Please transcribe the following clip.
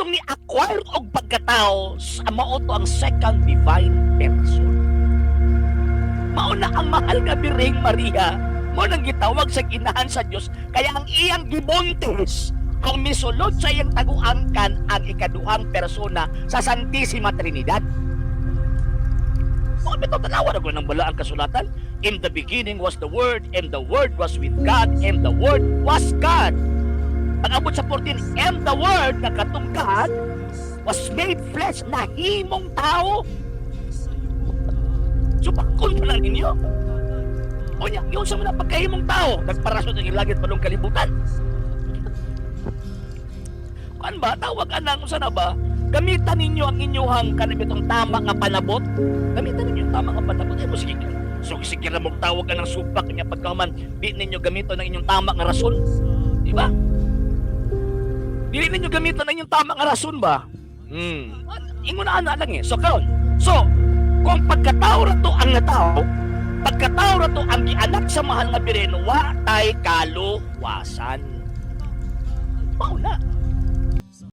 katong ni acquire og pagkatao sa mao to ang second divine person. Mao na ang mahal nga Birheng Maria, mo nang gitawag sa ginahan sa Dios, kaya ang iyang gibuntis ang misulod sa iyang taguangkan ang ikaduhang persona sa Santissima Trinidad. Mao bitaw tanawa ako ng bala ang kasulatan. In the beginning was the Word, and the Word was with God, and the Word was God. Pag-abot sa 14, and the Word na katong God was made flesh, nahimong tao. So, bakon pa lang ninyo. O niya, yung sa mga pagkahimong tao, nagparasyon ng ilagit palong kalibutan. Ano ba? Tawag anang sana ba? Gamitan ninyo ang inyong kanabitong tama nga panabot. Gamitan ninyo ang tama nga panabot. Ay mo sige. So, sige na mong tawag ka ng supak niya pagkaman. Di ninyo gamitan ang inyong tama nga rason. Di ba? Dili ninyo gamitan ang inyong tama nga rason ba? Ingon na ana lang eh. So, karon. So, kung pagkatao ra to ang natao, pagkatao ra to ang gianak sa mahal nga Birhen, wa tay kaluwasan. Mao na.